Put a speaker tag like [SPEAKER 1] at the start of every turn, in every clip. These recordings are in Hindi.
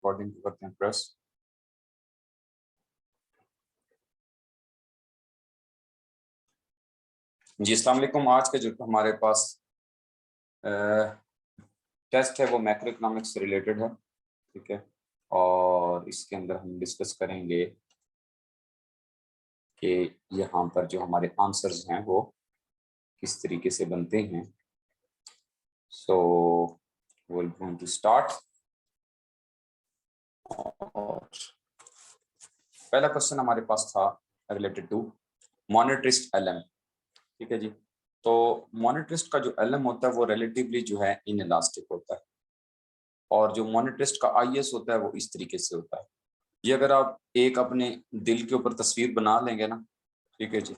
[SPEAKER 1] रिकॉर्डिंग करते हैं प्रेस। जी अस्सलाम वालेकुम। आज के जो हमारे पास टेस्ट है वो मैक्रो इकोनॉमिक्स से रिलेटेड है, ठीक है। और इसके अंदर हम डिस्कस करेंगे कि यहाँ पर जो हमारे आंसर्स हैं वो किस तरीके से बनते हैं। सो we'll going to start। और पहला क्वेश्चन हमारे पास था रिलेटेड टू मॉनेटरिस्ट एलएम, ठीक है जी। तो मॉनेटरिस्ट का जो एलएम होता है वो रिलेटिवली जो है इनइलास्टिक होता है, और जो मॉनेटरिस्ट का आईएस होता है वो इस तरीके से होता है। ये अगर आप एक अपने दिल के ऊपर तस्वीर बना लेंगे ना, ठीक है जी,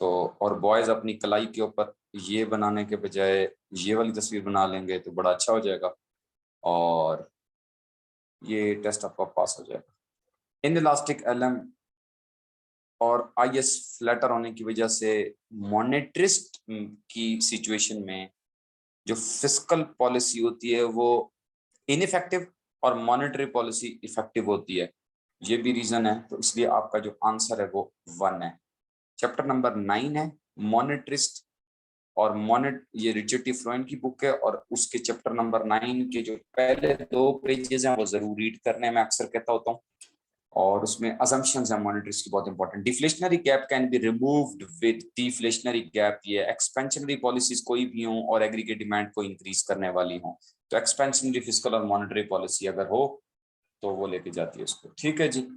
[SPEAKER 1] तो और बॉयज अपनी कलाई के ऊपर ये बनाने के बजाय ये वाली तस्वीर बना लेंगे तो बड़ा अच्छा हो जाएगा और ये टेस्ट आपका पास हो जाएगा। इनइलास्टिक एलएम और आईएस फ्लैटर होने की वजह से मॉनेटरिस्ट की सिचुएशन में जो फिस्कल पॉलिसी होती है वो इनइफेक्टिव और मॉनेटरी पॉलिसी इफेक्टिव होती है। ये भी रीजन है, तो इसलिए आपका जो आंसर है वो 1 है। चैप्टर नंबर 9 है मॉनेटरिस्ट और ये रिचर्ड टी फ्रोइन की बुक है, और उसके चैप्टर नंबर 9 के जो पहले 2 पेजेस हैं वो जरूर रीड करने में अक्सर कहता होता हूँ, और उसमें असम्पशंस हैं मॉनेटरिस्ट की बहुत important. Deflationary gap can be removed with deflationary gap. ये एक्सपेंशनरी पॉलिसीज कोई भी हो और एग्रीगेट डिमांड को इंक्रीज करने वाली हो, तो एक्सपेंशनरी फिस्कल और मॉनेटरी पॉलिसी अगर हो तो वो लेके जाती है उसको, ठीक है जी।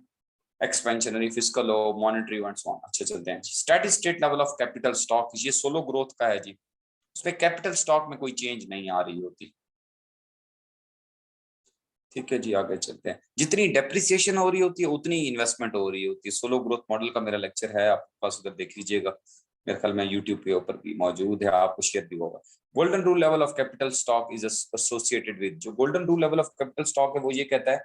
[SPEAKER 1] एक्सपेंशनरी, फिस्कल हो, मॉनेटरी एंड सो ऑन। अच्छे चलते हैं। Steady state level of capital stock, ये सोलो ग्रोथ का है जी। उसमें कैपिटल स्टॉक में कोई चेंज नहीं आ रही होती, ठीक है जी। आगे चलते हैं। जितनी डेप्रिसिएशन हो रही होती है उतनी इन्वेस्टमेंट हो रही होती है। सोलो ग्रोथ मॉडल का मेरा लेक्चर है आपके पास, उधर देख लीजिएगा, मेरे ख्याल में यूट्यूब के ऊपर भी मौजूद है, आपको शेयर भी होगा। Golden rule level of capital stock is associated with, जो golden rule level of capital stock है वो ये कहता है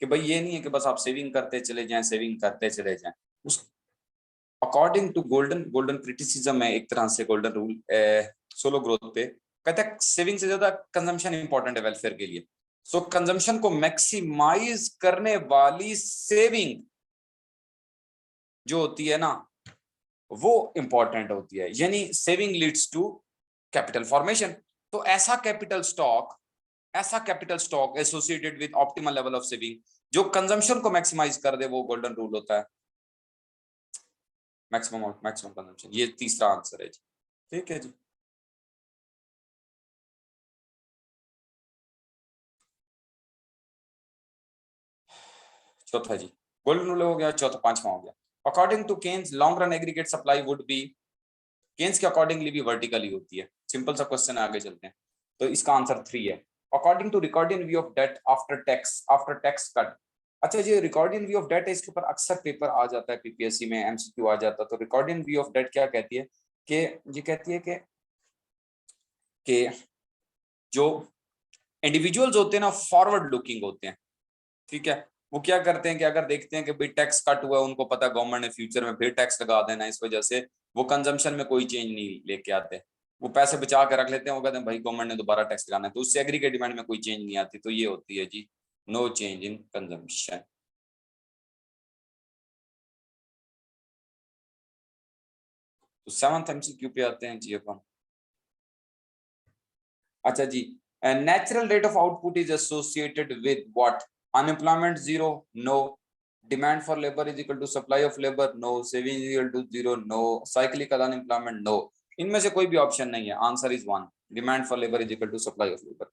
[SPEAKER 1] कि भाई ये नहीं है कि बस आप सेविंग करते चले जाएं, सेविंग करते चले जाएं। उस अकॉर्डिंग टू गोल्डन क्रिटिसिज्म है एक तरह से गोल्डन रूल सोलो ग्रोथ पे, कहता है सेविंग से ज्यादा कंजम्पशन इंपॉर्टेंट है वेलफेयर के लिए। सो कंजम्पशन को मैक्सिमाइज करने वाली सेविंग जो होती है ना वो इंपॉर्टेंट होती है, यानी saving leads to capital formation. तो ऐसा capital stock associated with optimal level of saving जो कंजम्पशन को मैक्सिमाइज कर दे वो गोल्डन रूल होता है, मैक्सिमम कंजम्पशन। ये तीसरा आंसर है जी, ठीक है जी। चौथा जी गोल्डन रूल हो गया, चौथा 5वां हो गया। According to Keynes long run aggregate supply would be, Keynes के अकॉर्डिंगली भी वर्टिकली होती है। सिंपल सा क्वेश्चन है, आगे चलते हैं। तो इसका आंसर 3 है। According to Ricardian view of debt after tax cut. अच्छा जी, रिकॉर्डिंग व्यू ऑफ डेट है, इसके ऊपर अक्सर पेपर आ जाता है, पीपीएससी में एमसीक्यू आ जाता है। तो रिकॉर्डिंग व्यू ऑफ डेट क्या कहती है कि ये कहती है कि जो इंडिविजुअल्स होते हैं ना फॉरवर्ड लुकिंग होते हैं, ठीक है। वो क्या करते हैं कि अगर देखते हैं कि भाई टैक्स कट हुआ है, उनको पता है गवर्नमेंट ने फ्यूचर में फिर टैक्स लगा देना, इस वजह से वो कंजम्पशन में कोई चेंज नहीं लेके आते, वो पैसे बचा कर रख लेते हैं। वो कहते हैं भाई गवर्नमेंट ने दोबारा टैक्स लगाना है, तो उससे एग्रीगेट डिमांड में कोई चेंज नहीं आती। तो ये होती है जी नो चेंज इन कंजम्पशन। तो 7th एमसीक्यू पे आते हैं जी अपन। अच्छा जी, natural rate of output is associated with what? Unemployment 0, no. Demand for labour is equal to supply of labour, no. Saving is equal to 0, no. Cyclical unemployment, no. इनमें से कोई भी ऑप्शन नहीं है, answer is 1। Demand for labour is equal to supply of labour,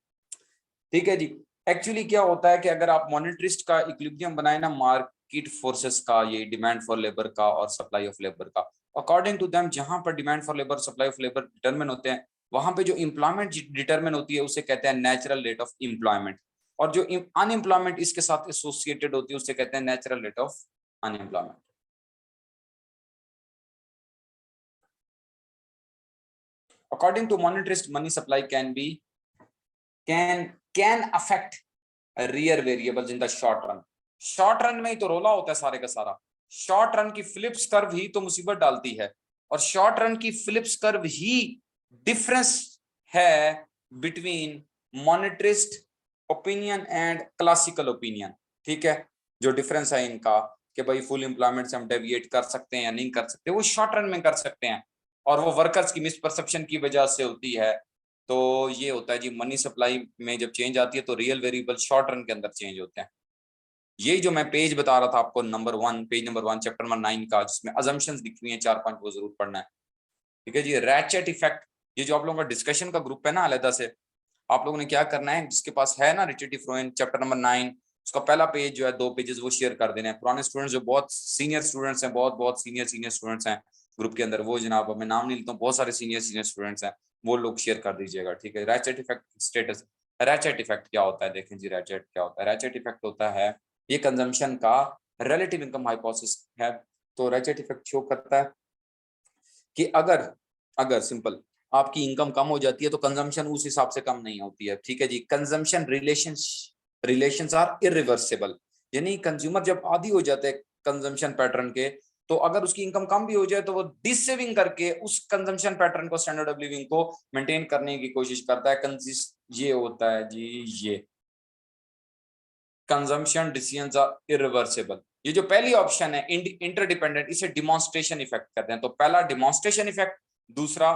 [SPEAKER 1] ठीक है जी। एक्चुअली क्या होता है कि अगर आप मॉनेटरिस्ट का इक्विलिब्रियम बनाए ना मार्केट फोर्सेस का, ये डिमांड फॉर लेबर का और सप्लाई ऑफ लेबर का, अकॉर्डिंग टू देम जहां पर demand for labour supply of labour determine होते हैं, वहां पे जो एम्प्लॉयमेंट डिटरमिन होती है उसे कहते हैं नेचुरल रेट ऑफ एम्प्लॉयमेंट, और जो अनएम्प्लॉयमेंट इसके साथ एसोसिएटेड होती है उसे कहते हैं natural rate of unemployment. According to monetarist money supply can affect real variables in the short run. Short run में ही तो रोला होता है सारे का सारा। शॉर्ट रन की फिलिप्स कर्व ही तो मुसीबत डालती है, और शॉर्ट रन की फिलिप्स कर्व ही डिफरेंस है between monetarist opinion and classical opinion, ठीक है, जो डिफरेंस है इनका कि भाई फुल एम्प्लॉयमेंट से हम डेविएट कर सकते हैं या नहीं कर सकते, वो शॉर्ट रन में कर सकते हैं और वो वर्कर्स की मिसपरसेप्शन की वजह से होती है। तो ये होता है जी, मनी सप्लाई में जब चेंज आती है तो रियल वेरिएबल शॉर्ट रन के अंदर चेंज होते हैं। ये जो मैं पेज बता रहा था आपको, पेज नंबर 1 चैप्टर नंबर 9 का, जिसमें अजम्पशंस लिखी हुई हैं 4-5, वो जरूर पढ़ना है, ठीक है जी। रैचेट इफेक्ट, ये जो आप लोगों का डिस्कशन का ग्रुप है ना अलग से, आप लोगों ने क्या करना है, जिसके पास है ना रिचर्ड इफ्लोएंट चैप्टर नंबर 9, उसका पहला पेज जो है, 2 पेजेस वो शेयर कर देना है। पुराने स्टूडेंट्स जो बहुत सीनियर स्टूडेंट्स हैं, बहुत बहुत सीनियर स्टूडेंट्स हैं ग्रुप के अंदर, वो जनाब, मैं नाम नहीं लेता हूँ, बहुत सारे सीनियर स्टूडेंट्स हैं, वो लोग शेयर कर दीजिएगा, ठीक है। Ratchet effect status, ratchet effect क्या होता है, देखें जी, रैचेट क्या होता है। रैचेट इफेक्ट होता है, ये कंजम्पशन का रिलेटिव इनकम हाइपोथेसिस है। तो रैचेट इफेक्ट शो करता है कि अगर अगर सिंपल आपकी इनकम कम हो जाती है तो कंजम्पशन उस हिसाब से कम नहीं होती है, ठीक है जी। कंजम्पशन रिलेशंस आर इरिवर्सिबल, यानी कंज्यूमर जब आदी हो जाते हैं कंजम्पशन पैटर्न के, तो अगर उसकी इनकम कम भी हो जाए तो वो डिसेविंग करके उस कंजम्पशन पैटर्न को, स्टैंडर्ड ऑफ लिविंग को मेंटेन करने की कोशिश करता है। ये होता है जी, ये कंजम्पशन डिसीजंस आर इरिवर्सिबल। ये जो पहली ऑप्शन है इंटरडिपेंडेंट, इसे डिमॉन्स्ट्रेशन इफेक्ट कहते हैं। तो पहला डिमॉन्स्ट्रेशन इफेक्ट, दूसरा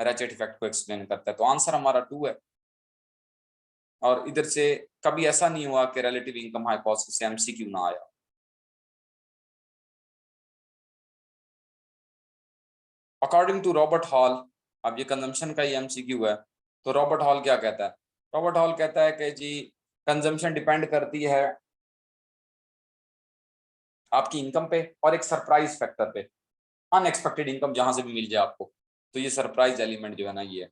[SPEAKER 1] रैचेट इफेक्ट को एक्सप्लेन करता है। तो आंसर हमारा 2 है। और इधर से कभी ऐसा नहीं हुआ कि रिलेटिव इनकम हाइपोथेसिस से एमसीक्यू ना आया। अकॉर्डिंग टू रॉबर्ट हॉल, अब ये कंजम्पशन का ही एमसीक्यू है, तो रॉबर्ट हॉल क्या कहता है? रॉबर्ट हॉल कहता है कि जी कंजम्पशन डिपेंड करती है आपकी इनकम पे और एक सरप्राइज फैक्टर पे, अनएक्सपेक्टेड इनकम जहां से भी मिल जाए आपको, तो ये सरप्राइज एलिमेंट जो है ना, ये है।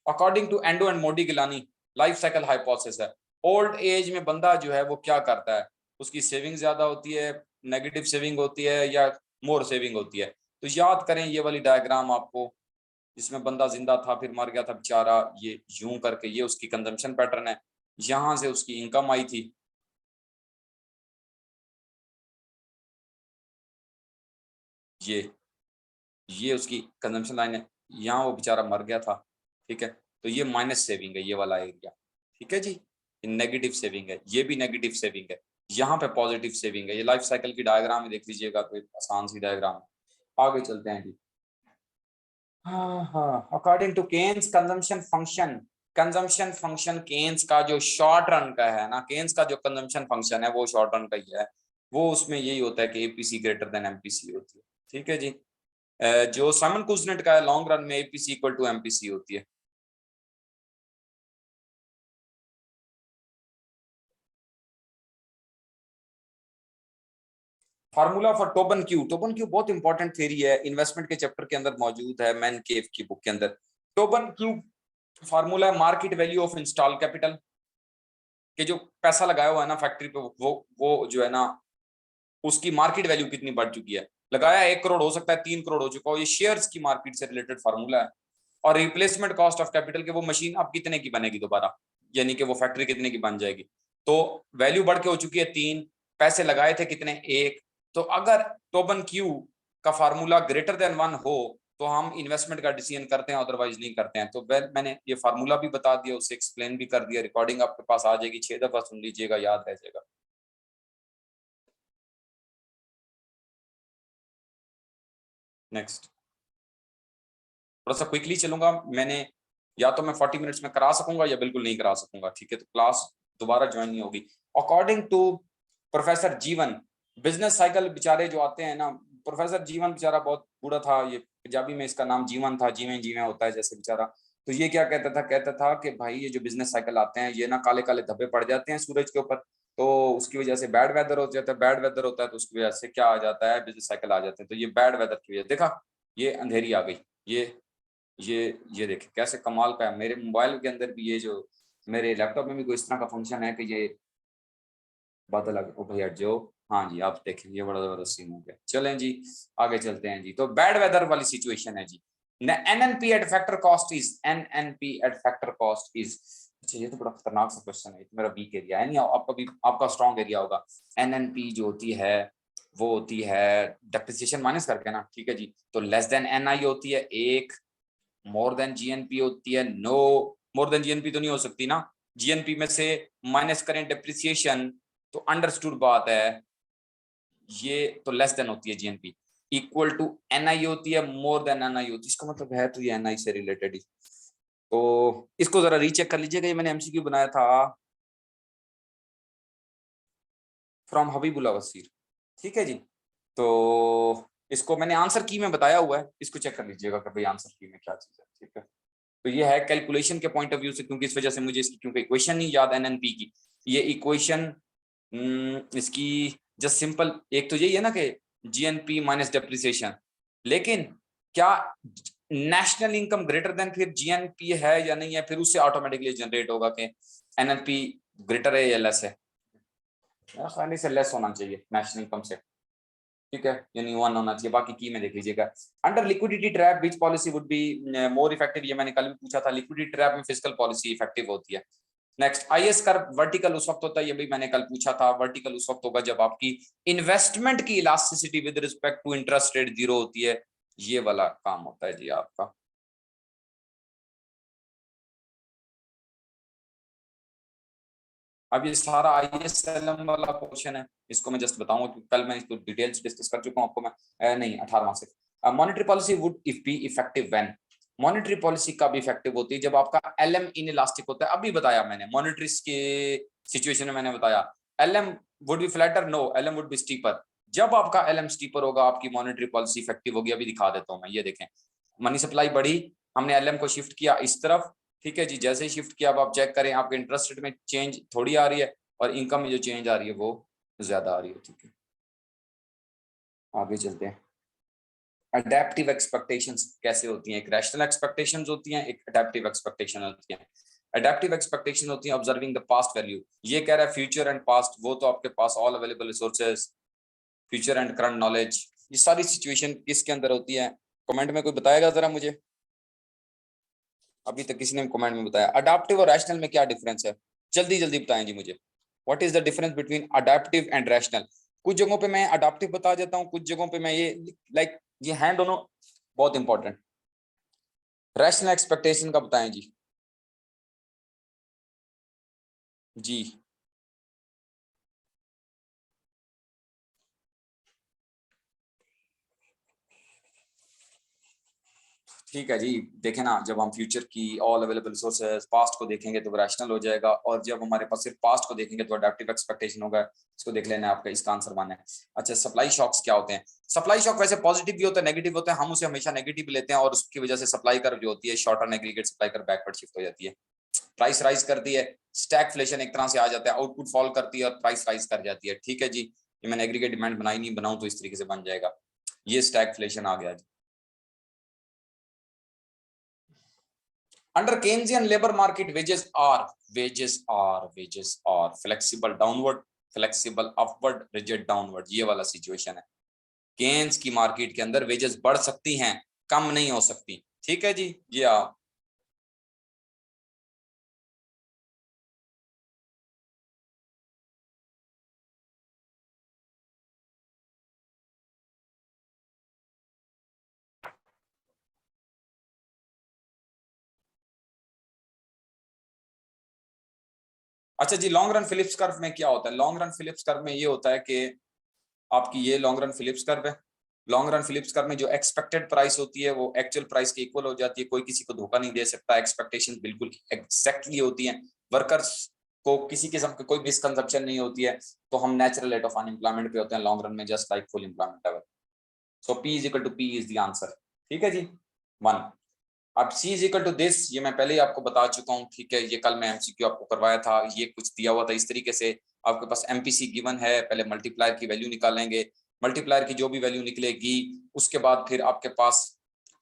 [SPEAKER 1] According to endo and Modi Gilani, life cycle hypothesis है, ओल्ड एज में बंदा जो है वो क्या करता है, उसकी सेविंग ज्यादा होती है, नेगेटिव सेविंग होती है, या मोर सेविंग होती है। तो याद करें ये वाली डायग्राम आपको, जिसमें बंदा जिंदा था फिर मर गया था बेचारा, ये यूं करके, ये उसकी कंजम्पशन पैटर्न है, यहां से उसकी इनकम आई थी, ये उसकी कंजम्पशन लाइन है, यहाँ वो बेचारा मर गया था, ठीक है। तो ये माइनस सेविंग है, ये वाला एरिया, ठीक है जी। नेगेटिव सेविंग है, ये भी नेगेटिव सेविंग है, यहाँ पे पॉजिटिव सेविंग है। ये लाइफ साइकिल की डायग्राम में देख लीजिएगा, तो आसान सी डायग्राम है। आगे चलते हैं जी। हाँ हाँ, according to Keynes consumption function Keynes का जो शॉर्ट रन का है ना, केन्स का जो कंजम्पशन फंक्शन है वो शॉर्ट रन का ही है। वो उसमें यही होता है कि एपीसी ग्रेटर देन एमपीसी होती है, ठीक है जी। जो साइमन कुजनेट का है, लॉन्ग रन में एपीसी इक्वल टू एमपीसी होती है। फार्मूला फॉर टोबन क्यू बहुत इंपॉर्टेंट थ्योरी है, इन्वेस्टमेंट के चैप्टर के अंदर मौजूद है, मैन केव की बुक के अंदर। टोबन क्यू फार्मूला है market value of install capital, कि जो पैसा लगाया हुआ है ना फैक्ट्री पे, वो जो है ना, उसकी मार्केट वैल्यू कितनी बढ़ चुकी है। लगाया 1 करोड़, हो सकता है 3 करोड़ हो चुका हो, ये शेयर्स की मार्केट से रिलेटेड फार्मूला है। और रिप्लेसमेंट कॉस्ट ऑफ कैपिटल, के वो मशीन अब कितने की बनेगी दोबारा, यानी कि वो फैक्ट्री कितने की बन जाएगी। तो वैल्यू बढ़ के हो चुकी है 3, पैसे लगाए थे कितने, 1। तो अगर टोबन क्यू का फार्मूला ग्रेटर देन 1 हो तो हम इन्वेस्टमेंट का डिसीजन करते हैं, अदरवाइज नहीं करते हैं। तो मैंने ये फार्मूला भी बता दिया, उससे एक्सप्लेन भी कर दिया, रिकॉर्डिंग आपके पास आ जाएगी, 6 दफा सुन लीजिएगा, याद रह जाएगा। नेक्स्ट, थोड़ा सा क्विकली चलूंगा, मैंने या तो मैं 40 मिनट्स में करा सकूंगा या बिल्कुल नहीं करा सकूंगा, ठीक है। तो क्लास दोबारा ज्वाइन नहीं होगी। अकॉर्डिंग टू प्रोफेसर जीवन, बिजनेस साइकिल बेचारे जो आते हैं ना, प्रोफेसर जीवन बेचारा बहुत बूढ़ा था, ये पंजाबी में इसका नाम जीवन था, जीवे जीवे होता है जैसे बेचारा। तो ये क्या कहता था कि भाई ये जो बिजनेस साइकिल आते हैं ये ना काले काले धब्बे पड़ जाते हैं सूरज के ऊपर, तो उसकी वजह से बैड वेदर हो जाता है, बैड वेदर होता है तो उसकी वजह से क्या आ जाता है, बिजनेस साइकिल आ जाते हैं। तो ये बैड वेदर की वजह, देखा ये अंधेरी आ गई, ये ये ये देखें कैसे कमाल का है। मेरे मोबाइल के अंदर भी, ये जो मेरे लैपटॉप में भी कोई इस तरह का फंक्शन है कि ये बादल आ गए, ओ भैया जो, हाँ जी आप देखें ये बड़ा जबरदस्त सीन हो गया। चलें जी आगे चलते हैं जी। तो बैड वेदर वाली सिचुएशन है जी, NNP at factor cost is, NNP at factor cost is, अच्छा ये तो बड़ा खतरनाक सा क्वेश्चन है, ये तो मेरा वीक एरिया है, नहीं आपका भी, आपका स्ट्रॉन्ग एरिया होगा। एनएनपी जो होती है वो होती है डेप्रिसिएशन माइनस करके ना, ठीक है जी। तो लेस देन एनआई होती है 1, मोर देन जीएनपी होती है नो, मोर देन जीएनपी तो नहीं हो सकती ना, जीएनपी में से माइनस करें डेप्रिसिएशन, तो अंडरस्टूड बात है ये तो लेस देन होती है जीएनपी, इक्वल टू एनआई होती है, मोर देन एनआई होती है, इसका मतलब है तो ये एनआई से रिलेटेड ही। तो इसको जरा रीचेक कर लीजिएगा, ये मैंने एमसीक्यू बनाया था फ्रॉम हबीबुल्ला वसीर, ठीक है जी। तो इसको मैंने आंसर की में बताया हुआ है, इसको चेक कर लीजिएगा कि भाई आंसर की में क्या चीज है, ठीक है। तो ये है कैलकुलेशन के पॉइंट ऑफ व्यू से, क्योंकि इस वजह से मुझे इसकी क्योंकि इक्वेशन नहीं याद एनएनपी की, ये इक्वेशन इसकी जस्ट सिंपल एक तो यही है ना कि जीएनपी माइनस डेप्रिसिएशन, लेकिन क्या नेशनल इनकम ग्रेटर देन फिर जीएनपी है या नहीं है, फिर उससे ऑटोमेटिकली जनरेट होगा कि एनएनपी ग्रेटर है या लेस है, आसानी से लेस होना चाहिए नेशनल इनकम से, ठीक है, यानी 1 होना चाहिए। बाकी की में देख लीजिएगा। Under liquidity trap which policy would be more effective, ये मैंने कल भी पूछा था, लिक्विडिटी ट्रैप में फिस्कल पॉलिसी इफेक्टिव होती है। नेक्स्ट, आईएस कर्व वर्टिकल उस वक्त होता है, ये भी मैंने कल पूछा था, वर्टिकल उस वक्त होगा जब आपकी इन्वेस्टमेंट की elasticity with respect to interest rate zero होती है, ये वाला काम होता है जी आपका। अब ये सारा आईएसएलएम वाला पोर्शन है, इसको मैं जस्ट बताऊंगा क्योंकि कल मैं इसको डिटेल्स डिस्कस कर चुका हूं आपको मैं, नहीं 18वां से। Monetary policy would if be effective when, monetary policy कब इफेक्टिव होती है, जब आपका एलएम इन इलास्टिक होता है। अभी बताया मैंने मॉनेटरी के सिचुएशन में, मैंने बताया LM would be flatter, no LM would be steeper. जब आपका एलएम स्टीपर होगा आपकी मॉनेटरी पॉलिसी इफेक्टिव होगी। अभी दिखा देता हूं मैं, ये देखें, मनी सप्लाई बढ़ी, हमने एलएम को शिफ्ट किया इस तरफ, ठीक है जी। जैसे ही शिफ्ट किया, अब आप चेक करें आपके इंटरेस्ट रेट में चेंज थोड़ी आ रही है और इनकम में जो चेंज आ रही है वो ज्यादा आ रही है, ठीक है। आगे चलते हैं। अडेप्टिव एक्सपेक्टेशंस कैसे होती हैं, एक रैशनल एक्सपेक्टेशंस होती हैं, एक अडेप्टिव एक्सपेक्टेशन होती हैं। अडेप्टिव एक्सपेक्टेशन होती है ऑब्जर्विंग द पास्ट वैल्यू, ये कह रहा है फ्यूचर एंड पास्ट, वो तो आपके पास all available resources, future and current knowledge, ये सारी सिचुएशन किसके अंदर होती है, कमेंट में कोई बताएगा जरा मुझे। अभी तक किसी ने कमेंट में बताया अडेप्टिव और रैशनल में क्या डिफरेंस है, जल्दी जल्दी बताएं जी मुझे। What is the difference between adaptive and rational. कुछ जगहों पे मैं अडेप्टिव बता देता हूँ, कुछ जगहों पे मैं ये लाइक ये हैं दोनों बहुत इंपॉर्टेंट। रैशनल एक्सपेक्टेशन का बताएं जी। जी ठीक है जी। देखें ना, जब हम फ्यूचर की ऑल अवेलेबल रिसोर्सेज पास्ट को देखेंगे तो वो रैशनल हो जाएगा, और जब हमारे पास सिर्फ पास्ट को देखेंगे तो अडेप्टिव एक्सपेक्टेशन होगा। इसको देख लेना, आपका इसका आंसर वन है। अच्छा, सप्लाई शॉक्स क्या होते हैं। सप्लाई शॉक वैसे पॉजिटिव भी होता है नेगेटिव होता है, हम उसे हमेशा नेगेटिव लेते हैं, और उसकी वजह से सप्लाई कर्व जो होती है short term aggregate supply curve backward shift हो जाती है, प्राइस राइज करती है, स्टैगफ्लेशन एक तरह से आ जाता है, आउटपुट फॉल करती है और प्राइस राइज कर जाती है, ठीक है जी। ये मैंने एग्रीगेट डिमांड बनाई नहीं, बनाऊं तो इस तरीके से बन जाएगा, ये स्टैगफ्लेशन आ गया जी। Under Keynesian labor market, wages are flexible downward, flexible upward, rigid downward, ये वाला सिचुएशन है। केन्स की मार्केट के अंदर वेजेस बढ़ सकती हैं, कम नहीं हो सकती, ठीक है जी। ये आप अच्छा जी, लॉन्ग रन फिलिप्स कर्व में क्या होता है। लॉन्ग रन फिलिप्स कर्व में ये होता है कि आपकी ये लॉन्ग रन फिलिप्स कर्व है। लॉन्ग रन फिलिप्स कर्व में जो एक्सपेक्टेड प्राइस होती है वो एक्चुअल प्राइस के इक्वल हो जाती है, कोई किसी को धोखा नहीं दे सकता, एक्सपेक्टेशन बिल्कुल एग्जैक्टली होती है, वर्कर्स को किसी किस्म की कोई मिसकंसेप्शन नहीं होती है, तो हम नेचुरल रेट ऑफ अनएम्प्लॉयमेंट पे होते हैं लॉन्ग रन में, just like full employment level. So P is equal to P is the answer, ठीक है जी, वन। अब C is equal to this, ये मैं पहले ही आपको बता चुका हूँ, ठीक है, ये कल मैं एमसीक्यू आपको करवाया था, ये कुछ दिया हुआ था इस तरीके से। आपके पास एमपीसी गिवन है, पहले मल्टीप्लायर की वैल्यू निकालेंगे, मल्टीप्लायर की जो भी वैल्यू निकलेगी उसके बाद फिर आपके पास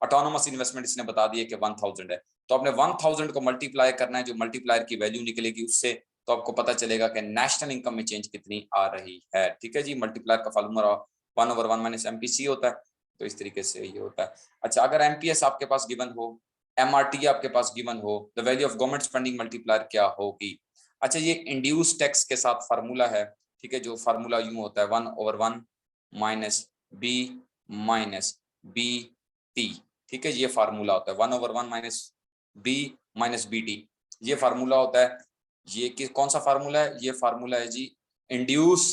[SPEAKER 1] ऑटोनोमस इन्वेस्टमेंट इसने बता दिए कि 1000 है, तो आपने 1000 को मल्टीप्लाई करना है, जो मल्टीप्लायर की वैल्यू निकलेगी उससे, तो आपको पता चलेगा कि नेशनल इनकम में चेंज कितनी आ रही है, ठीक है जी। मल्टीप्लायर का फॉर्मूला 1/1 माइनस एमपीसी होता है, तो इस तरीके से ये होता है। अच्छा, अगर एमपीएस आपके पास गिवन हो, एमआरटी आपके पास गिवन हो, the value of government spending multiplier क्या होगी। अच्छा, ये इंड्यूस टैक्स के साथ फार्मूला है, ठीक है, जो फार्मूला यूं होता है 1/1 minus B minus B T, ठीक है, ये फार्मूला होता है 1/1 माइनस बी टी, ये फार्मूला होता है। ये कि कौन सा फार्मूला है, ये फार्मूला है जी इंड्यूस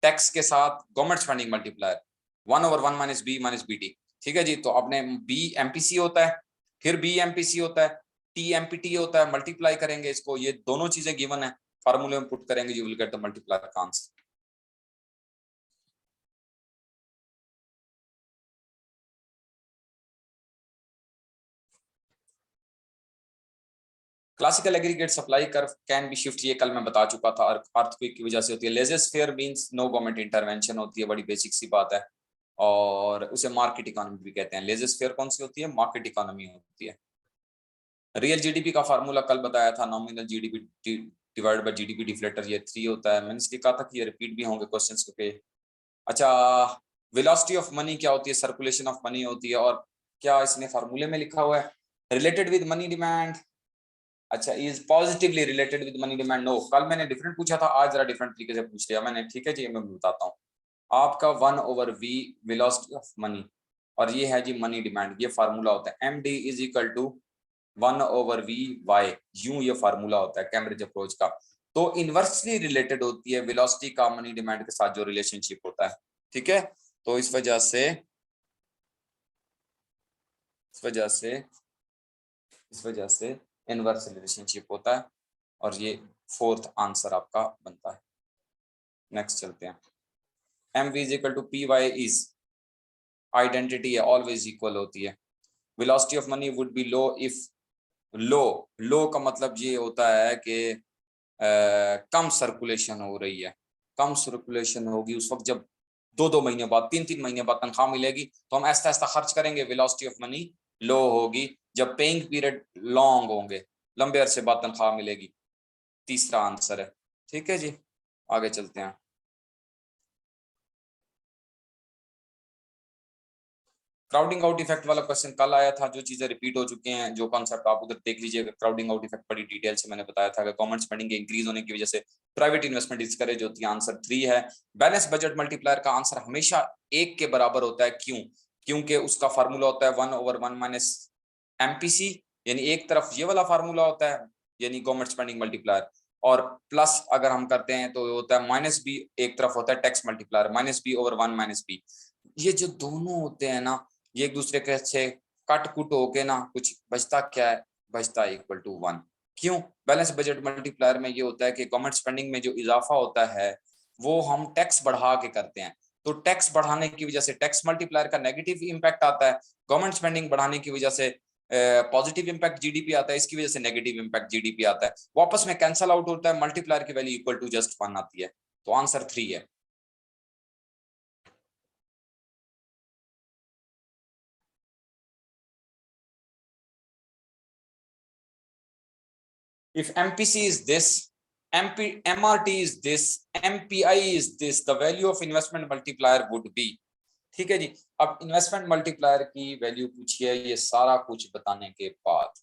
[SPEAKER 1] टैक्स के साथ government spending multiplier 1/1 minus B minus B T. ठीक है जी, तो अपने बी एमपीसी होता है, फिर बी एमपीसी होता है, टी एमपीटी होता है, मल्टीप्लाई करेंगे इसको, ये दोनों चीजें गिवन है, फार्मूले में पुट करेंगे, you will get the multiplier का answer. Classical aggregate supply curve can be shift, ये कल मैं बता चुका था, अर्थक्वेक की वजह से होती है। Laissez faire means no government intervention होती है, बड़ी बेसिक सी बात है, और उसे मार्केट इकोनॉमी भी कहते हैं। लेजेस फेयर कौन सी होती है, मार्केट इकोनॉमी होती है। रियल जीडीपी का फार्मूला कल बताया था, nominal GDP divided by GDP deflator, ये 3 होता है। मैंने इसलिए कहा था कि ये रिपीट भी होंगे क्वेश्चंस पे। अच्छा, वेलोसिटी ऑफ मनी क्या होती है, सर्कुलेशन ऑफ मनी होती है, और क्या इसने फार्मूले में लिखा हुआ है, रिलेटेड विद मनी डिमांड। अच्छा, is positively related with money demand, no. कल मैंने डिफरेंट पूछा था, आज जरा डिफरेंट तरीके से पूछ लिया मैंने। ठीक है जी, मैं बताता हूँ आपका 1/v वेलोसिटी ऑफ मनी, और ये है जी मनी डिमांड, ये फार्मूला होता है md is equal to 1/v/y, यूं ये फार्मूला होता है कैम्ब्रिज अप्रोच का। तो इनवर्सली रिलेटेड होती है वेलोसिटी का मनी डिमांड के साथ जो रिलेशनशिप होता है। ठीक है, तो इस वजह से इनवर्स रिलेशनशिप होता है, और ये फोर्थ आंसर आपका बनता है। नेक्स्ट चलते हैं। mv is equal to py is identity है, ऑलवेज इक्वल होती है। Velocity of money would be low if, low का मतलब ये होता है कि कम सर्कुलेशन हो रही है। कम सर्कुलेशन होगी उस वक्त जब 2-2 महीने बाद, 3-3 महीने बाद तनख्वाह मिलेगी, तो हम ऐसा ऐसा खर्च करेंगे, वेलोसिटी ऑफ मनी लो होगी। जब पेइंग पीरियड लॉन्ग होंगे, लंबे अरसे बाद तनख्वाह मिलेगी। तीसरा आंसर है। ठीक है जी, आगे चलते हैं। क्राउडिंग आउट इफेक्ट वाला क्वेश्चन कल आया था, जो चीजें रिपीट हो चुके हैं, जो कॉन्सेप्ट आप उधर देख लीजिएगा। क्राउडिंग आउट इफेक्ट बड़ी डिटेल से मैंने बताया था कि गवर्नमेंट स्पेंडिंग के इंक्रीज होने की वजह से प्राइवेट इन्वेस्टमेंट डिस्करेज होती है, आंसर 3 है। बैलेंस बजट मल्टीप्लायर का आंसर हमेशा 1 के बराबर होता है, क्यों? क्योंकि उसका फार्मूला होता है 1/1 माइनस एमपीसी, यानी एक तरफ ये वाला फार्मूला होता है, यानी गवर्नमेंट स्पेंडिंग मल्टीप्लायर, और प्लस अगर हम करते हैं तो होता है माइनस बी, एक तरफ होता है tax multiplier, -b/1 minus B. ये जो दोनों होते हैं ना, ये एक दूसरे के से कट कुट होके ना कुछ बचता क्या है, बचता है इक्वल टू 1। क्यों? बैलेंस बजट मल्टीप्लायर में ये होता है कि गवर्नमेंट स्पेंडिंग में जो इजाफा होता है वो हम टैक्स बढ़ा के करते हैं, तो टैक्स बढ़ाने की वजह से टैक्स मल्टीप्लायर का नेगेटिव इंपैक्ट आता है, गवर्नमेंट स्पेंडिंग बढ़ाने की वजह से पॉजिटिव इंपैक्ट जीडीपी आता है, इसकी वजह से नेगेटिव इंपैक्ट जीडीपी आता है, वापस में कैंसल आउट होता है, मल्टीप्लायर की वैल्यू इक्वल टू जस्ट 1 आती है। तो आंसर 3 है। If MPC is this, MRT is this, MPI is this, the value of investment multiplier would be। ठीक है जी, अब इन्वेस्टमेंट मल्टीप्लायर की वैल्यू पूछी है, ये सारा कुछ बताने के बाद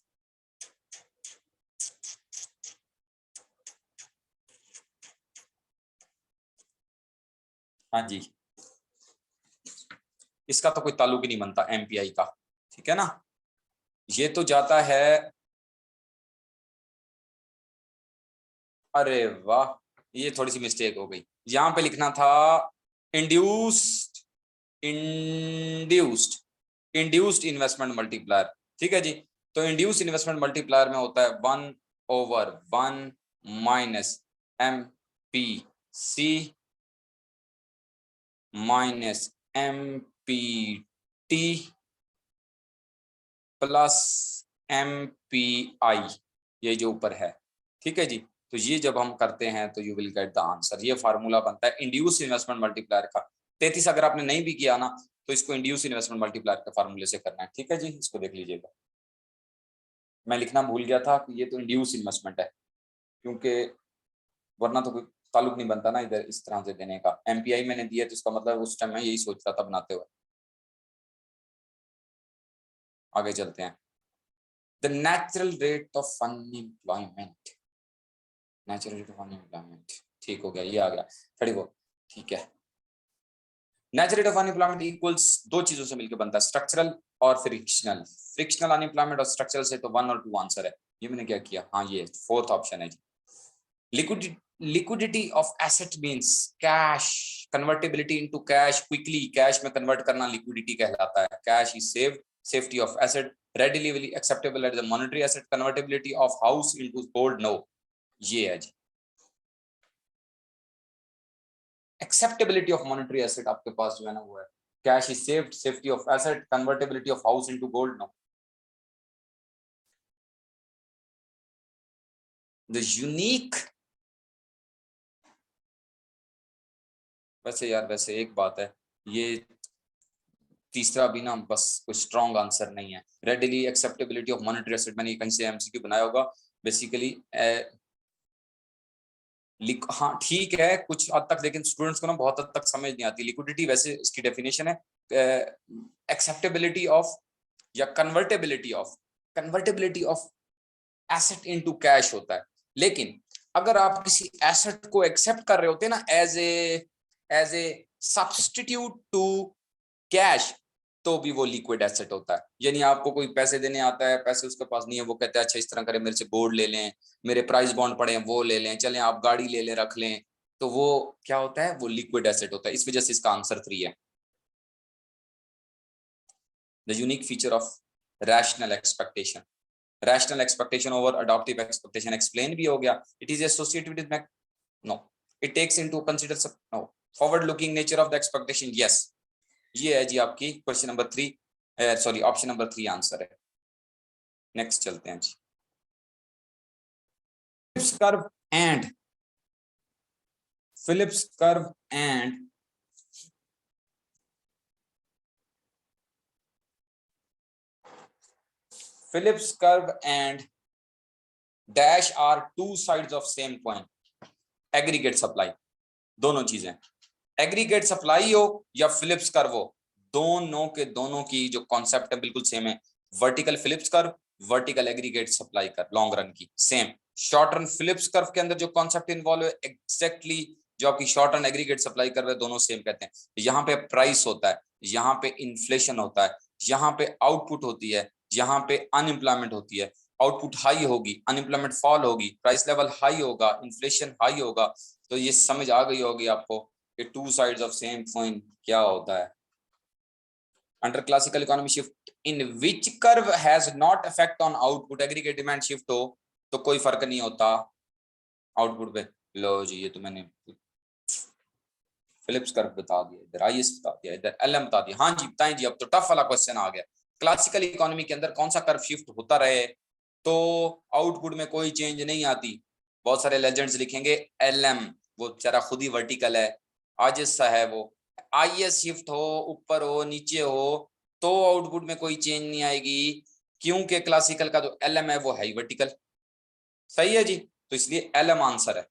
[SPEAKER 1] हाँ जी, इसका तो कोई ताल्लुक ही नहीं बनता एमपीआई का। ठीक है ना, ये तो जाता है, अरे वाह, ये थोड़ी सी मिस्टेक हो गई, यहां पे लिखना था induced, induced induced investment multiplier. ठीक है जी, तो इंड्यूस्ड इन्वेस्टमेंट मल्टीप्लायर में होता है 1/1 minus M P C minus M P T plus M P I, ये जो ऊपर है। ठीक है जी, तो ये जब हम करते हैं तो you will get the answer, ये फार्मूला बनता है इंड्यूस इन्वेस्टमेंट मल्टीप्लायर का। 33 अगर आपने नहीं भी किया ना, तो इसको इंड्यूस इन्वेस्टमेंट मल्टीप्लायर के फार्मूले से करना है। ठीक है जी, इसको देख लीजिएगा, मैं लिखना भूल गया था कि ये तो इंड्यूस इन्वेस्टमेंट है, क्योंकि वरना तो कोई ताल्लुक नहीं बनता ना इधर इस तरह से देने का। एमपीआई मैंने दिया तो इसका मतलब उस टाइम मैं यही सोच रहा था बनाते हुए। आगे चलते हैं। The natural rate of unemployment, natural rate of unemployment, ठीक हो गया, ये आ गया 34। ठीक है, natural rate of unemployment equals दो चीजों से मिलकर बनता है, स्ट्रक्चरल और फ्रिक्शनल। फ्रिक्शनल अनएम्प्लॉयमेंट और स्ट्रक्चरल से तो 1 और 2 आंसर है। ये मैंने क्या किया, हाँ ये फोर्थ ऑप्शन है जी, liquidity of asset means cash, convertibility into cash quickly, cash में कन्वर्ट करना लिक्विडिटी कहलाता है। Cash is saved, safety of asset, readily acceptable as a monetary asset, convertibility of house into gold, no, ये है जी। acceptability of monetary asset आपके पास जो है ना वो है cash is saved, safety of asset, convertibility of house into gold, no। the unique, वैसे यार वैसे एक बात है, ये तीसरा भी ना बस कोई स्ट्रॉन्ग आंसर नहीं है। readily acceptability of monetary asset, मैंने कहीं से एमसीक्यू बनाया होगा बेसिकली। हाँ ठीक है कुछ हद तक, लेकिन स्टूडेंट्स को ना बहुत हद तक समझ नहीं आती। लिक्विडिटी वैसे इसकी डेफिनेशन है एक्सेप्टेबिलिटी ऑफ या convertibility of asset into cash होता है। लेकिन अगर आप किसी एसेट को एक्सेप्ट कर रहे होते हैं ना as a substitute to cash, तो भी वो लिक्विड एसेट होता है। यानी आपको कोई पैसे देने आता है, पैसे उसके पास नहीं है, वो कहता है अच्छा इस तरह करें, मेरे से गोल्ड ले लें, मेरे प्राइस बॉन्ड पड़े हैं वो ले लें, चलें आप गाड़ी ले लें रख लें, तो वो क्या होता है, वो लिक्विड एसेट होता है। इस वजह से इसका आंसर 3 है। The unique feature of rational expectation, rational expectation over adaptive expectation explain भी हो गया। It is associated with no, it takes into consider no, forward looking nature of the expectation, yes. ये है जी आपकी question number 3, sorry option number 3 answer है। नेक्स्ट चलते हैं जी। Phillips curve and Phillips curve and Phillips curve and dash are two sides of same coin. Aggregate supply, दोनों चीजें, एग्रीगेट सप्लाई हो या फिलिप्स कर्व हो, दोनों के दोनों की जो कॉन्सेप्ट है बिल्कुल सेम है। Vertical Phillips curve, vertical aggregate supply curve, long run की same. Short run Phillips curve के अंदर जो कॉन्सेप्ट इन्वॉल्व है एग्जैक्टली जो आपकी short run aggregate supply curve है, दोनों सेम कहते हैं। यहाँ पे प्राइस होता है, यहाँ पे इन्फ्लेशन होता है, यहाँ पे आउटपुट होती है, यहाँ पे अनएम्प्लॉयमेंट होती है। आउटपुट हाई होगी, अनएम्प्लॉयमेंट फॉल होगी, प्राइस लेवल हाई होगा, इन्फ्लेशन हाई होगा। तो ये समझ आ गई होगी आपको कि two sides of same coin क्या होता है। Under classical economy shift in which curve has not effect on output, aggregate demand shift हो तो कोई फर्क नहीं होता आउटपुट पे। लो जी ये तो मैंने फिलिप्स कर्व बता दिया, इधर आईएस बता दिया, इधर एलएम बता दिया। हाँ जी बताएं जी, अब तो टफ वाला क्वेश्चन आ गया। क्लासिकल इकोनॉमी के अंदर कौन सा कर्व शिफ्ट होता रहे तो आउटपुट में कोई चेंज नहीं आती। बहुत सारे लेजेंड्स लिखेंगे एलएम, वो बेचारा खुद ही वर्टिकल है, आजिज सा है वो। आईएस शिफ्ट हो, ऊपर हो, नीचे हो, तो आउटपुट में कोई चेंज नहीं आएगी, क्योंकि क्लासिकल का जो एलएम है वो है ही वर्टिकल। सही है जी, तो इसलिए एलएम आंसर है।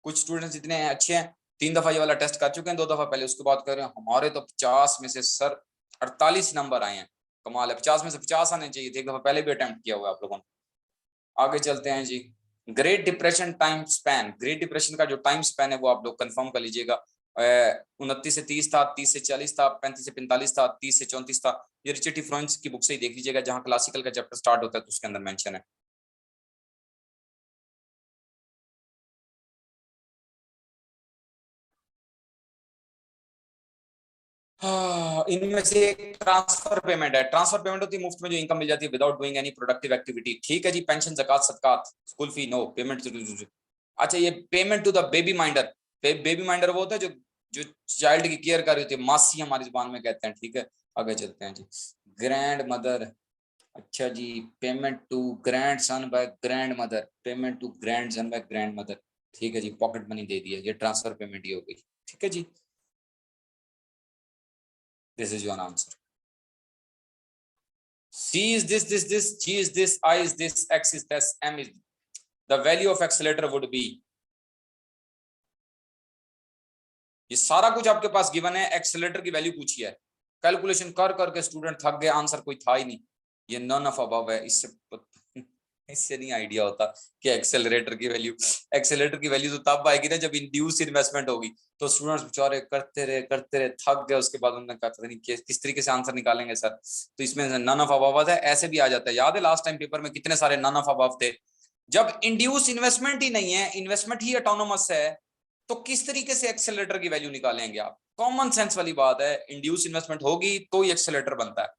[SPEAKER 1] कुछ स्टूडेंट्स इतने अच्छे हैं 3 दफा ये वाला टेस्ट कर चुके हैं, 2 दफा पहले, उसके बाद कर रहे हैं हमारे तो 50 में से सर 48 नंबर आए हैं। कमाल है, 50 में से 50 आने चाहिए थे, एक दफा पहले भी अटेम्प्ट किया हुआ है आप लोगों ने। आगे चलते हैं जी। Great depression time span, great depression का जो टाइम स्पैन है वो आप लोग कंफर्म कर लीजिएगा। 29 से 30 था, 30 से 40 था, 35 से 45 था, 30 से 34 था। ये रिचर्ड फ्रांस की बुक से ही देख लीजिएगा, जहां क्लासिकल का चैप्टर स्टार्ट होता है तो उसके अंदर मेंशन है। इनमें से ट्रांसफर पेमेंट है। ट्रांसफर पेमेंट होती है मुफ्त में जो इनकम मिल जाती है without doing any productive activity. ठीक है जी, पेंशन, ज़कात, सदकात, स्कूल फी नो, पेमेंट। अच्छा ये payment to the baby minder, baby minder वो होता है जो जो चाइल्ड की केयर कर रही होती है, मासी हमारी जुबान में कहते हैं। ठीक है आगे चलते हैं जी। ग्रैंड मदर, अच्छा जी, payment to grandson by grandmother, payment to grandson by grandmother. ठीक है जी, पॉकेट मनी दे दिया, ये ट्रांसफर पेमेंट ही हो गई। ठीक है जी, this is your answer. C is this, G is this, I is this, X is this, M is the value of accelerator would be। ये सारा कुछ आपके पास गिवन है, एक्सेलेरेटर की वैल्यू पूछी है, कैलकुलेशन कर करके स्टूडेंट थक गए, आंसर कोई था ही नहीं। ये नन ऑफ अबव है, इससे नहीं आइडिया होता कि एक्सेलरेटर की वैल्यू तो तब आएगी ना जब इंड्यूस इन्वेस्टमेंट होगी। तो स्टूडेंट्स बेचारे करते रहे थक गए, उसके बाद उन्होंने कहा नहीं किस तरीके से आंसर निकालेंगे सर। तो इसमें नन ऑफ अबव है, ऐसे भी आ जाता है। याद है लास्ट टाइम पेपर में कितने सारे नन ऑफ अबव थे, जब इंड्यूस इन्वेस्टमेंट ही नहीं है, इन्वेस्टमेंट ही ऑटोनोमस है, तो किस तरीके से एक्सेलरेटर की वैल्यू निकालेंगे आप? कॉमन सेंस वाली बात है, इंड्यूस इन्वेस्टमेंट होगी तो ही एक्सेलरेटर बनता है।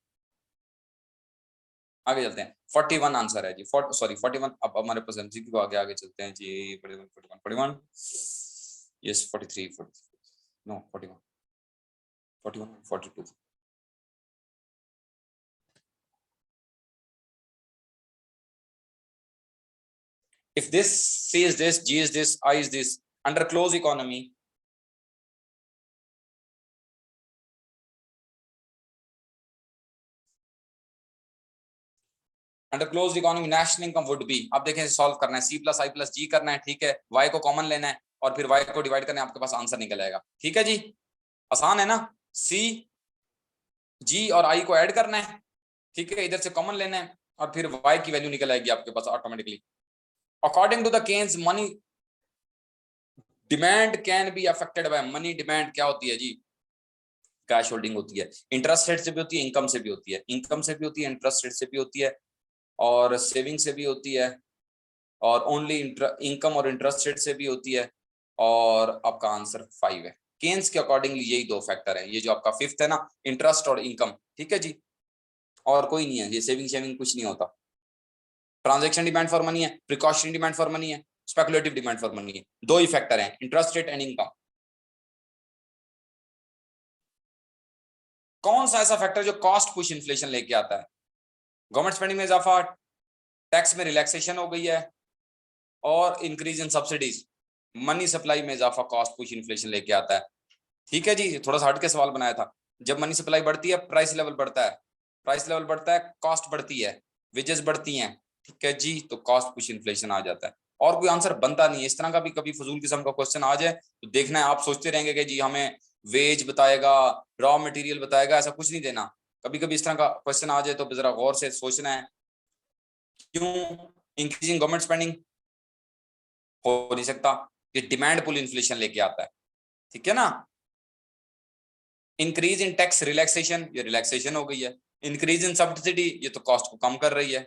[SPEAKER 1] आगे चलते हैं, 41 आंसर है जी, सॉरी 41। अब हमारे पास एमसीक्यू आगे आगे चलते हैं जी। 41 yes 43 no 41 41 42। If this, C is this, G is this, I is this, under closed economy, under close economy national income would be, आप देखें सॉल्व करना है, सी प्लस आई प्लस जी करना है, ठीक है, वाई को कॉमन लेना है और फिर वाई को डिवाइड करना है, आपके पास आंसर निकल आएगा। ठीक है जी, आसान है ना, सी जी और आई को ऐड करना है, ठीक है, इधर से कॉमन लेना है और फिर वाई की वैल्यू निकल आएगी आपके पास automatically. According to the Keynes money demand can be affected by, money demand क्या होती है जी? कैश होल्डिंग होती है, इंटरेस्ट रेट से भी होती है, इनकम से भी होती है, इनकम से भी होती है, इंटरेस्ट रेट से भी होती है और सेविंग से भी होती है और ओनली इनकम और इंटरेस्ट रेट से भी होती है। और आपका आंसर 5 है। केन्स के अकॉर्डिंगली यही दो फैक्टर है, ये जो आपका फिफ्थ है ना, इंटरेस्ट और इनकम, ठीक है जी, और कोई नहीं है, ये सेविंग कुछ नहीं होता। ट्रांजैक्शन डिमांड फॉर मनी है, प्रिकॉशनरी डिमांड फॉर मनी है, स्पेकुलेटिव डिमांड फॉर मनी है, दो ही फैक्टर हैं, इंटरेस्ट रेट एंड इनकम। कौन सा ऐसा फैक्टर जो कॉस्ट पुश इन्फ्लेशन लेके आता है? गवर्नमेंट स्पेंडिंग में इजाफा, टैक्स में रिलैक्सेशन हो गई है और increase in subsidies, money supply में इजाफा कॉस्ट पुश इन्फ्लेशन लेके आता है। ठीक है जी, थोड़ा सा हट के सवाल बनाया था। जब मनी सप्लाई बढ़ती है प्राइस लेवल बढ़ता है, प्राइस लेवल बढ़ता है कॉस्ट बढ़ती है, वेजेस बढ़ती हैं, ठीक है जी, तो कॉस्ट पुश इन्फ्लेशन आ जाता है। और कोई आंसर बनता नहीं है, इस तरह का भी कभी फजूल किस्म का क्वेश्चन आ जाए तो देखना है, आप सोचते रहेंगे कि जी हमें वेज बताएगा, रॉ मटेरियल बताएगा, ऐसा कुछ नहीं देना। कभी कभी इस तरह का क्वेश्चन आ जाए तो जरा गौर से सोचना है, क्यों इंक्रीजिंग गवर्नमेंट स्पेंडिंग हो नहीं सकता, ये डिमांड पुल इन्फ्लेशन लेके आता है, ठीक है ना। इंक्रीज इन टैक्स रिलैक्सेशन, ये रिलैक्सेशन हो गई है। इंक्रीज इन सब्सिडी, ये तो कॉस्ट को कम कर रही है।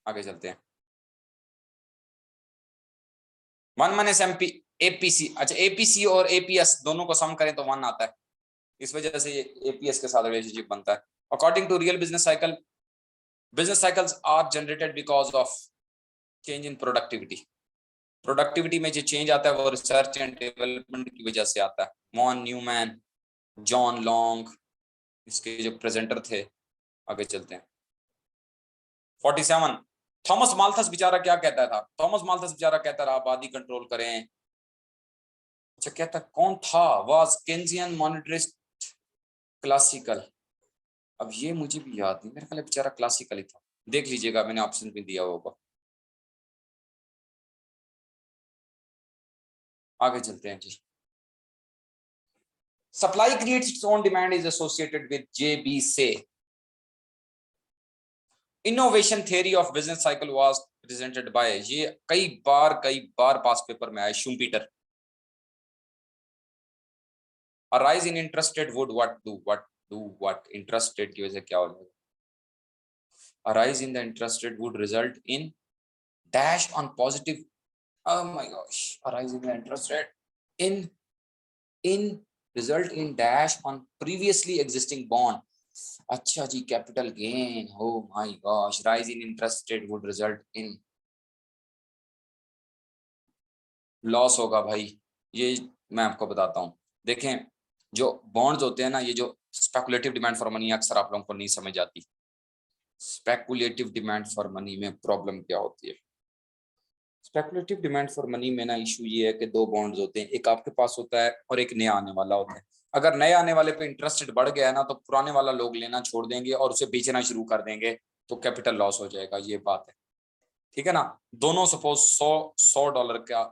[SPEAKER 1] आगे चलते हैं, 1 माइनस एमपी एपीसी, अच्छा एपीसी और एपीएस दोनों को सम करें तो 1 आता है, इस वजह से ये एपीएस के साथ रिलेशनशिप बनता है। According to real business cycle, business cycles are generated because of change in productivity, productivity में जो चेंज आता है वो रिसर्च एंड डेवलपमेंट की वजह से आता है। मॉन न्यूमैन, जॉन लॉन्ग, इसके जो प्रेजेंटर थे। आगे चलते हैं, 47, थॉमस माल्थस बेचारा क्या कहता था? थॉमस माल्थस बेचारा कहता रहा आबादी कंट्रोल करें। अच्छा कहता कौन था? वाज केन्जियन मॉनेटरिस्ट क्लासिकल, अब ये मुझे भी याद नहीं, मेरे ख्याल बेचारा क्लासिकल ही था, देख लीजिएगा मैंने ऑप्शन भी दिया होगा। आगे चलते हैं जी, supply creates its own demand is associated with J B से, innovation theory of business cycle was presented by, ये कई बार पास पेपर में आया, Schumpeter. A rise in interest rate would what interest rate की वजह से क्या हो जाएगा? A rise in the interest rate would result in dash on positive, oh my gosh, a rise in the interest rate in result in dash on previously existing bond, अच्छा जी, capital gain, oh my gosh, rise in interest rate would result in loss होगा भाई। ये मैं आपको बताता हूँ, देखें जो बॉन्ड्स होते हैं ना, ये जो स्पेकुलेटिव डिमांड फॉर मनी अक्सर आप लोगों को नहीं समझ आती। स्पेकुलेटिव डिमांड फॉर मनी में प्रॉब्लम क्या होती है? स्पेकुलेटिव डिमांड फॉर मनी में ना इशू ये है कि दो बॉन्ड्स होते हैं, एक आपके पास होता है और एक नया आने वाला होता है। अगर नए आने वाले पे इंटरेस्ट रेट बढ़ गया है ना, तो पुराने वाला लोग लेना छोड़ देंगे और उसे बेचना शुरू कर देंगे, तो कैपिटल लॉस हो जाएगा, ये बात है, ठीक है ना। दोनों सपोज $100 का,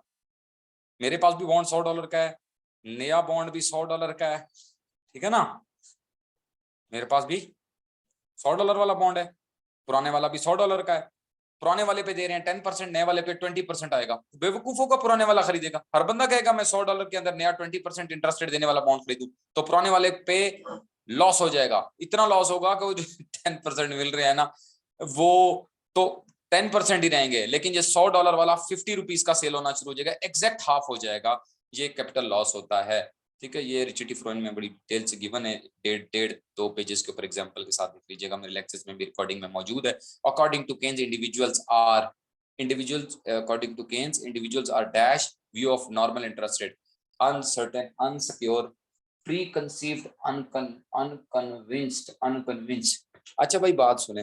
[SPEAKER 1] मेरे पास भी बॉन्ड $100 का है, नया बॉन्ड भी $100 का है, ठीक है ना, मेरे पास भी $100 वाला बॉन्ड है, पुराने वाला भी $100 का है। पुराने वाले पे दे रहे हैं 10%, नए वाले पे 20% आएगा, बेवकूफों का पुराने वाला खरीदेगा। हर बंदा कहेगा मैं $100 के अंदर नया 20% इंटरेस्ट रेट देने वाला बॉन्ड खरीदूं, तो पुराने वाले पे लॉस हो जाएगा, इतना लॉस होगा कि वो जो 10% मिल रहे हैं ना, वो तो 10% ही रहेंगे, लेकिन ये $100 वाला 50 रुपीज का सेल होना शुरू हो जाएगा, एग्जैक्ट हाफ हो जाएगा, ये कैपिटल लॉस होता है। ठीक है, ये रिचर्ड फ्रोइन में बड़ी डिटेल से गिवन है, डेढ़ 2 पेजेस के ऊपर एग्जांपल के साथ देख लीजिएगा, मेरे लेक्चर्स में भी रिकॉर्डिंग में मौजूद है। According to Keynes individuals are dash view of normal interest rate, uncertain, unsecure, preconceived, unconvinced. अच्छा भाई बात सुने,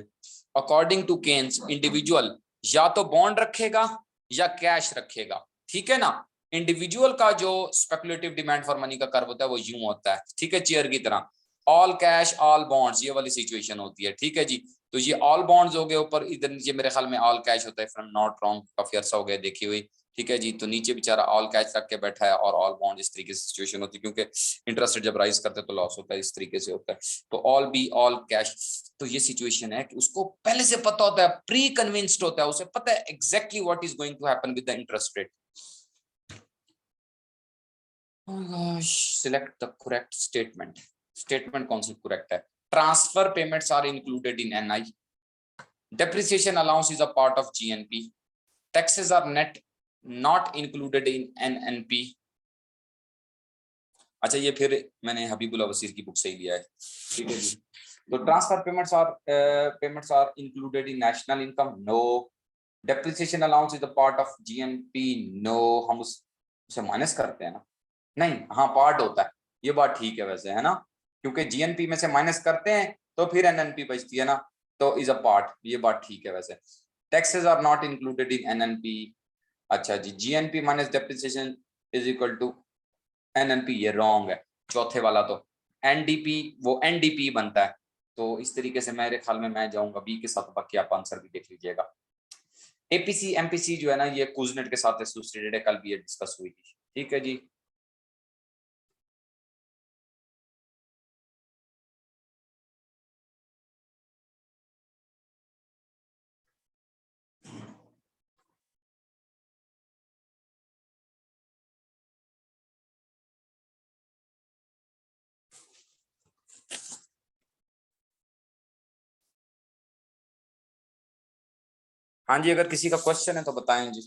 [SPEAKER 1] अकॉर्डिंग टू केन्स इंडिविजुअल या तो बॉन्ड रखेगा या कैश रखेगा, ठीक है ना। इंडिविजुअल का जो स्पेकुलेटिव डिमांड फॉर मनी का कर्व होता है वो यूं होता है, ठीक है, चेयर की तरह, ऑल कैश ऑल बॉन्ड्स, ये वाली सिचुएशन होती है, ठीक है जी। तो ये ऑल बॉन्ड्स हो गए ऊपर, इधर नीचे मेरे ख्याल में ऑल कैश होता है, फ्रॉम नॉट रॉन्ग, काफी अर्सा हो गया देखी हुई, ठीक है जी। तो नीचे बेचारा ऑल कैश रख के बैठा है और ऑल बॉन्ड, इस तरीके से सिचुएशन होती है, क्योंकि इंटरेस्ट रेट जब राइज करते हैं तो लॉस होता है, इस तरीके से होता है। तो ऑल बी ऑल कैश, तो ये सिचुएशन है कि उसको पहले से पता होता है, प्री कन्विंस्ड होता है, उसे पता है exactly what is going to happen with the interest rate. Select the correct statement, statement कौन सी करेक्ट है। Transfer payments are included in NI, depreciation allowance is a part of GNP, taxes are not included in NNP। अच्छा ये फिर मैंने हबीबुल्ला वसीर की बुक से ही लिया है, ठीक है जी। तो transfer payments are included in national income, no. Depreciation allowance is a part of GNP, no. हम उसे माइनस करते हैं ना, नहीं, हाँ पार्ट होता है, ये बात ठीक है वैसे, है ना, क्योंकि GNP में से माइनस करते हैं तो फिर NNP बचती है ना, तो इज अ पार्ट, ये बात ठीक है वैसे। Taxes are not included in NNP। अच्छा जी, GNP minus depreciation is equal to NNP, ये रॉन्ग है, चौथे वाला तो NDP, वो NDP बनता है। तो इस तरीके से मेरे ख्याल में मैं जाऊंगा बी के साथ, बाकी आप आंसर भी देख लीजिएगा। APC MPC जो है ना, ये कुजनेट के साथ एसोसिएटेड है, कल भी ये डिस्कस हुई थी, ठीक है जी। हाँ जी, अगर किसी का क्वेश्चन है तो बताएं जी।